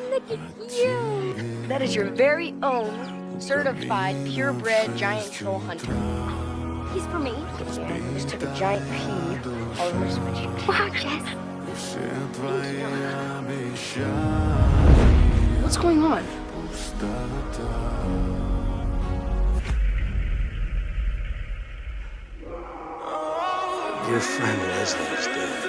Look at you. That is your very own certified purebred giant troll hunter. He's for me. Yeah, he just took a giant pee all over my sweatshirt. Wow, Jess. What's going on? Your friend Leslie is dead.